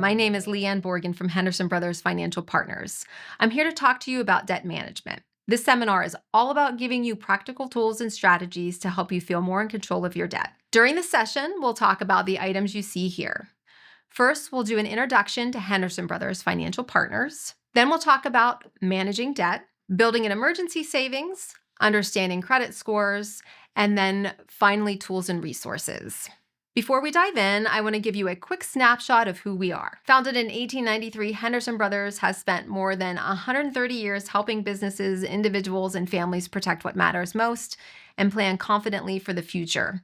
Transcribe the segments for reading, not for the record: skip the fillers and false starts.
My name is Leanne Borgen from Henderson Brothers Financial Partners. I'm here to talk to you about debt management. This seminar is all about giving you practical tools and strategies to help you feel more in control of your debt. During the session, we'll talk about the items you see here. First, we'll do an introduction to Henderson Brothers Financial Partners. Then we'll talk about managing debt, building an emergency savings, understanding credit scores, and then finally tools and resources. Before we dive in, I want to give you a quick snapshot of who we are. Founded in 1893, Henderson Brothers has spent more than 130 years helping businesses, individuals, and families protect what matters most and plan confidently for the future.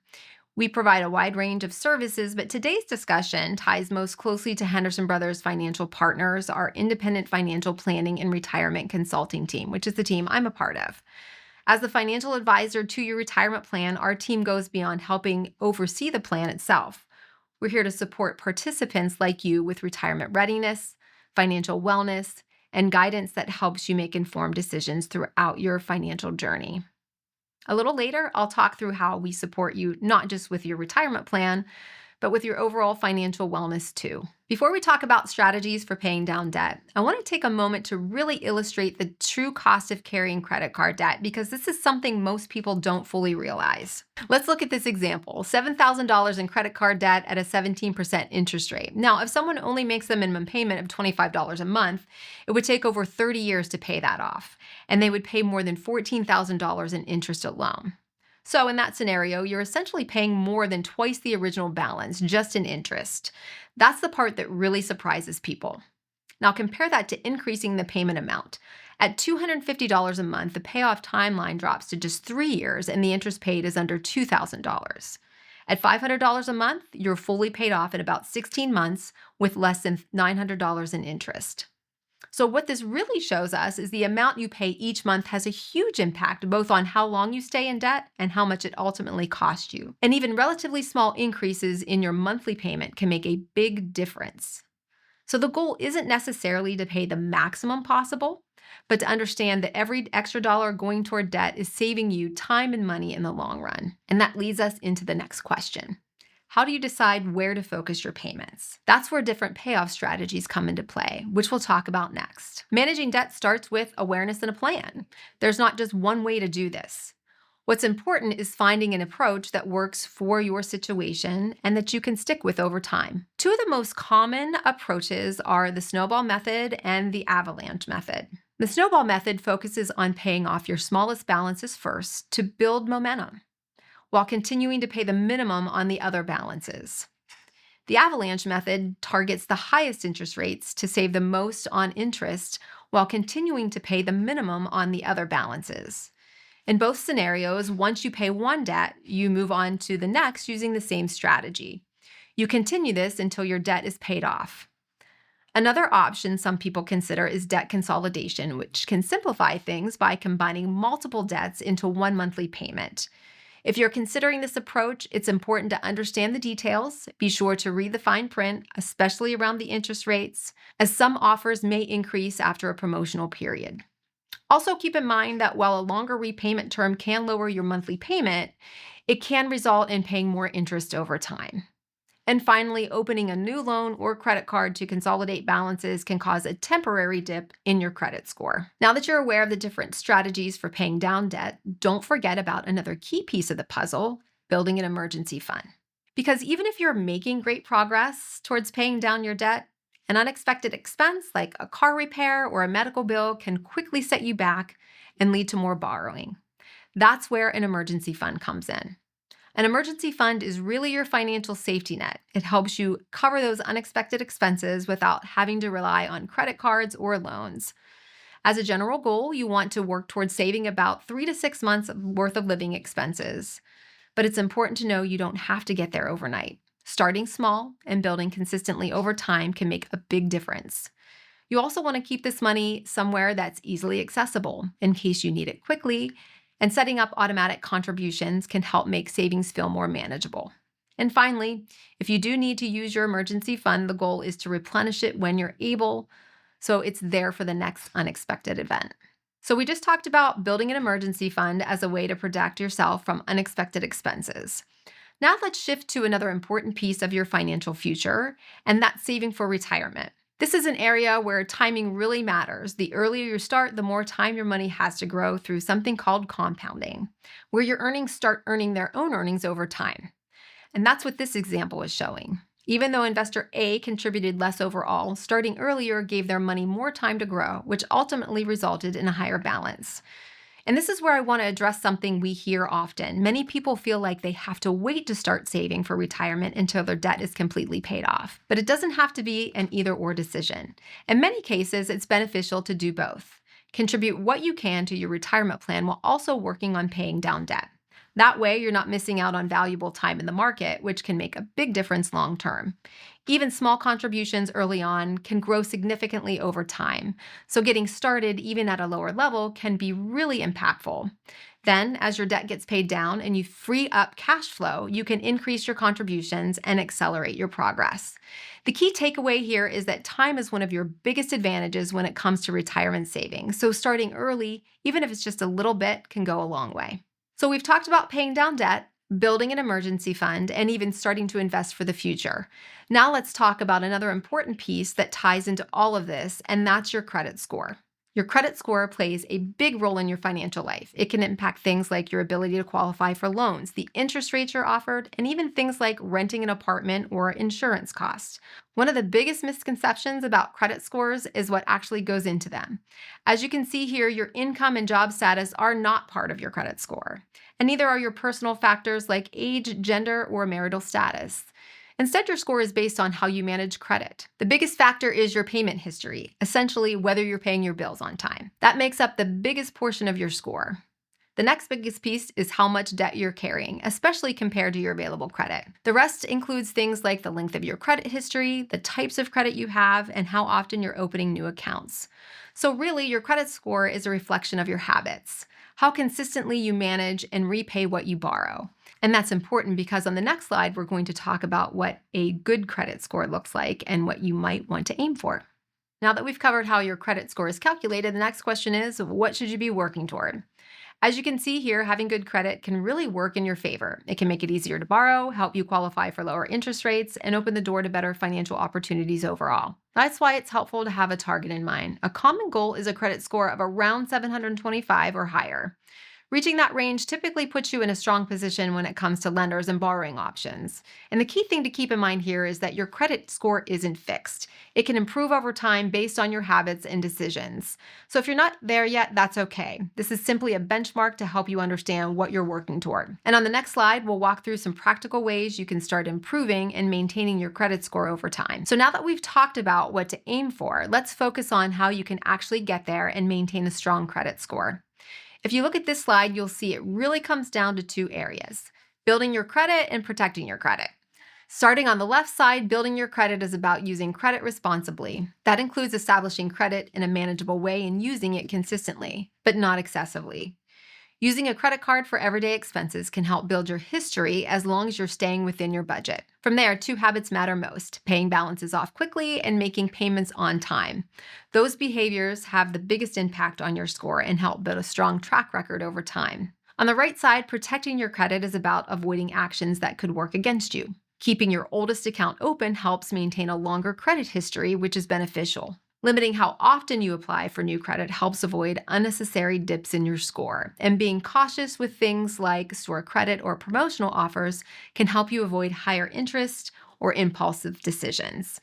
We provide a wide range of services, but today's discussion ties most closely to Henderson Brothers Financial Partners, our independent financial planning and retirement consulting team, which is the team I'm a part of. As the financial advisor to your retirement plan, our team goes beyond helping oversee the plan itself. We're here to support participants like you with retirement readiness, financial wellness, and guidance that helps you make informed decisions throughout your financial journey. A little later, I'll talk through how we support you not just with your retirement plan, but with your overall financial wellness too. Before we talk about strategies for paying down debt, I want to take a moment to really illustrate the true cost of carrying credit card debt because this is something most people don't fully realize. Let's look at this example, $7,000 in credit card debt at a 17% interest rate. Now, if someone only makes a minimum payment of $25 a month, it would take over 30 years to pay that off, and they would pay more than $14,000 in interest alone. So in that scenario, you're essentially paying more than twice the original balance just in interest. That's the part that really surprises people. Now compare that to increasing the payment amount. At $250 a month, the payoff timeline drops to just 3 years and the interest paid is under $2,000. At $500 a month, you're fully paid off in about 16 months with less than $900 in interest. So what this really shows us is the amount you pay each month has a huge impact both on how long you stay in debt and how much it ultimately costs you. And even relatively small increases in your monthly payment can make a big difference. So the goal isn't necessarily to pay the maximum possible, but to understand that every extra dollar going toward debt is saving you time and money in the long run. And that leads us into the next question. How do you decide where to focus your payments? That's where different payoff strategies come into play, which we'll talk about next. Managing debt starts with awareness and a plan. There's not just one way to do this. What's important is finding an approach that works for your situation and that you can stick with over time. Two of the most common approaches are the snowball method and the avalanche method. The snowball method focuses on paying off your smallest balances first to build momentum, while continuing to pay the minimum on the other balances. The avalanche method targets the highest interest rates to save the most on interest while continuing to pay the minimum on the other balances. In both scenarios, once you pay one debt, you move on to the next using the same strategy. You continue this until your debt is paid off. Another option some people consider is debt consolidation, which can simplify things by combining multiple debts into one monthly payment. If you're considering this approach, it's important to understand the details. Be sure to read the fine print, especially around the interest rates, as some offers may increase after a promotional period. Also keep in mind that while a longer repayment term can lower your monthly payment, it can result in paying more interest over time. And finally, opening a new loan or credit card to consolidate balances can cause a temporary dip in your credit score. Now that you're aware of the different strategies for paying down debt, don't forget about another key piece of the puzzle, building an emergency fund. Because even if you're making great progress towards paying down your debt, an unexpected expense like a car repair or a medical bill can quickly set you back and lead to more borrowing. That's where an emergency fund comes in. An emergency fund is really your financial safety net. It helps you cover those unexpected expenses without having to rely on credit cards or loans. As a general goal, you want to work towards saving about 3 to 6 months worth of living expenses. But it's important to know you don't have to get there overnight. Starting small and building consistently over time can make a big difference. You also want to keep this money somewhere that's easily accessible in case you need it quickly, and setting up automatic contributions can help make savings feel more manageable. And finally, if you do need to use your emergency fund, the goal is to replenish it when you're able, so it's there for the next unexpected event. So we just talked about building an emergency fund as a way to protect yourself from unexpected expenses. Now let's shift to another important piece of your financial future, and that's saving for retirement. This is an area where timing really matters. The earlier you start, the more time your money has to grow through something called compounding, where your earnings start earning their own earnings over time. And that's what this example is showing. Even though investor A contributed less overall, starting earlier gave their money more time to grow, which ultimately resulted in a higher balance. And this is where I want to address something we hear often. Many people feel like they have to wait to start saving for retirement until their debt is completely paid off. But it doesn't have to be an either-or decision. In many cases, it's beneficial to do both. Contribute what you can to your retirement plan while also working on paying down debt. That way, you're not missing out on valuable time in the market, which can make a big difference long term. Even small contributions early on can grow significantly over time. So getting started, even at a lower level, can be really impactful. Then, as your debt gets paid down and you free up cash flow, you can increase your contributions and accelerate your progress. The key takeaway here is that time is one of your biggest advantages when it comes to retirement savings. So starting early, even if it's just a little bit, can go a long way. So we've talked about paying down debt, building an emergency fund, and even starting to invest for the future. Now let's talk about another important piece that ties into all of this, and that's your credit score. Your credit score plays a big role in your financial life. It can impact things like your ability to qualify for loans, the interest rates you're offered, and even things like renting an apartment or insurance costs. One of the biggest misconceptions about credit scores is what actually goes into them. As you can see here, your income and job status are not part of your credit score, and neither are your personal factors like age, gender, or marital status. Instead, your score is based on how you manage credit. The biggest factor is your payment history, essentially whether you're paying your bills on time. That makes up the biggest portion of your score. The next biggest piece is how much debt you're carrying, especially compared to your available credit. The rest includes things like the length of your credit history, the types of credit you have, and how often you're opening new accounts. So really, your credit score is a reflection of your habits, how consistently you manage and repay what you borrow. And that's important because on the next slide, we're going to talk about what a good credit score looks like and what you might want to aim for. Now that we've covered how your credit score is calculated, the next question is, what should you be working toward? As you can see here, having good credit can really work in your favor. It can make it easier to borrow, help you qualify for lower interest rates, and open the door to better financial opportunities overall. That's why it's helpful to have a target in mind. A common goal is a credit score of around 725 or higher. Reaching that range typically puts you in a strong position when it comes to lenders and borrowing options. And the key thing to keep in mind here is that your credit score isn't fixed. It can improve over time based on your habits and decisions. So if you're not there yet, that's okay. This is simply a benchmark to help you understand what you're working toward. And on the next slide, we'll walk through some practical ways you can start improving and maintaining your credit score over time. So now that we've talked about what to aim for, let's focus on how you can actually get there and maintain a strong credit score. If you look at this slide, you'll see it really comes down to two areas: building your credit and protecting your credit. Starting on the left side, building your credit is about using credit responsibly. That includes establishing credit in a manageable way and using it consistently, but not excessively. Using a credit card for everyday expenses can help build your history as long as you're staying within your budget. From there, two habits matter most: paying balances off quickly and making payments on time. Those behaviors have the biggest impact on your score and help build a strong track record over time. On the right side, protecting your credit is about avoiding actions that could work against you. Keeping your oldest account open helps maintain a longer credit history, which is beneficial. Limiting how often you apply for new credit helps avoid unnecessary dips in your score. And being cautious with things like store credit or promotional offers can help you avoid higher interest or impulsive decisions.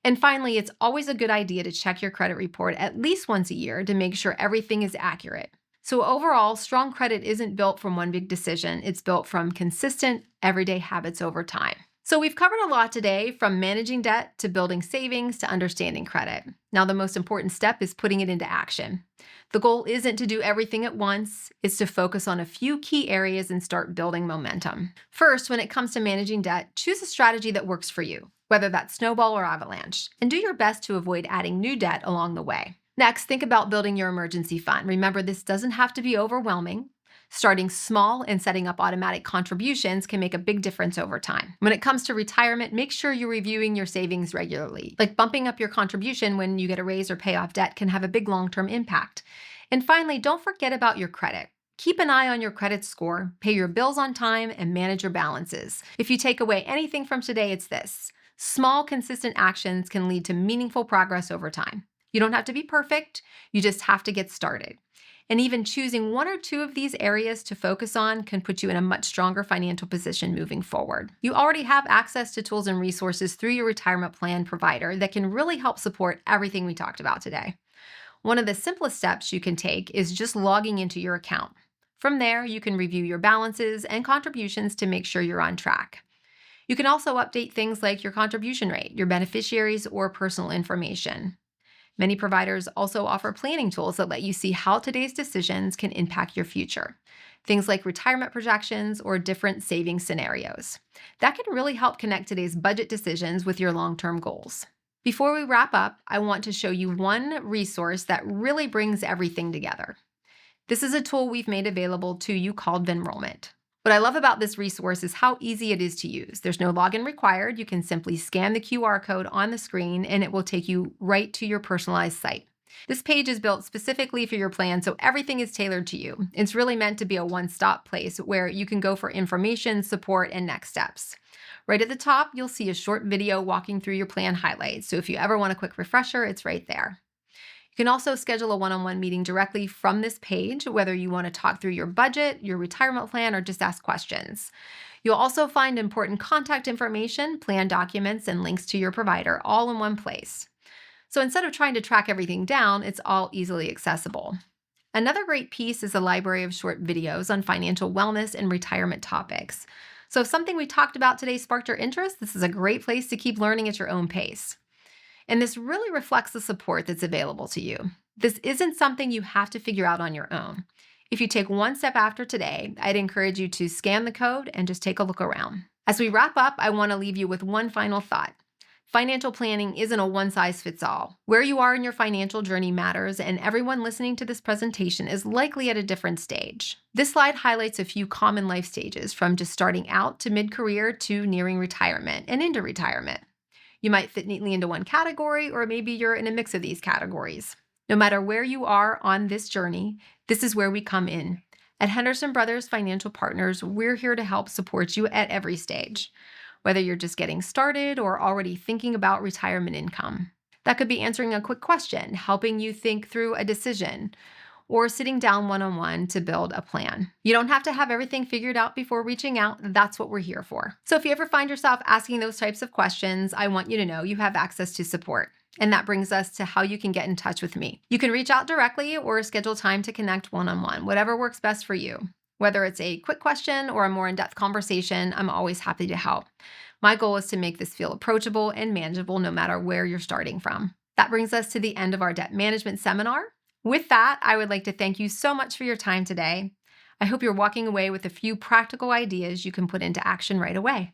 And finally, it's always a good idea to check your credit report at least once a year to make sure everything is accurate. So overall, strong credit isn't built from one big decision. It's built from consistent, everyday habits over time. So we've covered a lot today, from managing debt to building savings to understanding credit. Now, the most important step is putting it into action. The goal isn't to do everything at once. It's to focus on a few key areas and start building momentum. First, when it comes to managing debt, choose a strategy that works for you, whether that's snowball or avalanche, and do your best to avoid adding new debt along the way. Next, think about building your emergency fund. Remember, this doesn't have to be overwhelming. Starting small and setting up automatic contributions can make a big difference over time. When it comes to retirement, make sure you're reviewing your savings regularly. Like bumping up your contribution when you get a raise or pay off debt can have a big long-term impact. And finally, don't forget about your credit. Keep an eye on your credit score, pay your bills on time, and manage your balances. If you take away anything from today, it's this: small, consistent actions can lead to meaningful progress over time. You don't have to be perfect, you just have to get started. And even choosing one or two of these areas to focus on can put you in a much stronger financial position moving forward. You already have access to tools and resources through your retirement plan provider that can really help support everything we talked about today. One of the simplest steps you can take is just logging into your account. From there, you can review your balances and contributions to make sure you're on track. You can also update things like your contribution rate, your beneficiaries, or personal information. Many providers also offer planning tools that let you see how today's decisions can impact your future. Things like retirement projections or different saving scenarios. That can really help connect today's budget decisions with your long-term goals. Before we wrap up, I want to show you one resource that really brings everything together. This is a tool we've made available to you called Venrollment. What I love about this resource is how easy it is to use. There's no login required. You can simply scan the QR code on the screen and it will take you right to your personalized site. This page is built specifically for your plan, so everything is tailored to you. It's really meant to be a one-stop place where you can go for information, support, and next steps. Right at the top, you'll see a short video walking through your plan highlights, so if you ever want a quick refresher, it's right there. You can also schedule a one-on-one meeting directly from this page, whether you want to talk through your budget, your retirement plan, or just ask questions. You'll also find important contact information, plan documents, and links to your provider all in one place. So instead of trying to track everything down, it's all easily accessible. Another great piece is a library of short videos on financial wellness and retirement topics. So if something we talked about today sparked your interest, this is a great place to keep learning at your own pace. And this really reflects the support that's available to you. This isn't something you have to figure out on your own. If you take one step after today, I'd encourage you to scan the code and just take a look around. As we wrap up, I want to leave you with one final thought. Financial planning isn't a one-size-fits-all. Where you are in your financial journey matters, and everyone listening to this presentation is likely at a different stage. This slide highlights a few common life stages, from just starting out to mid-career to nearing retirement and into retirement. You might fit neatly into one category, or maybe you're in a mix of these categories. No matter where you are on this journey, this is where we come in. At Henderson Brothers Financial Partners, we're here to help support you at every stage, whether you're just getting started or already thinking about retirement income. That could be answering a quick question, helping you think through a decision, or sitting down one-on-one to build a plan. You don't have to have everything figured out before reaching out. That's what we're here for. So if you ever find yourself asking those types of questions, I want you to know you have access to support. And that brings us to how you can get in touch with me. You can reach out directly or schedule time to connect one-on-one, whatever works best for you. Whether it's a quick question or a more in-depth conversation, I'm always happy to help. My goal is to make this feel approachable and manageable no matter where you're starting from. That brings us to the end of our debt management seminar. With that, I would like to thank you so much for your time today. I hope you're walking away with a few practical ideas you can put into action right away.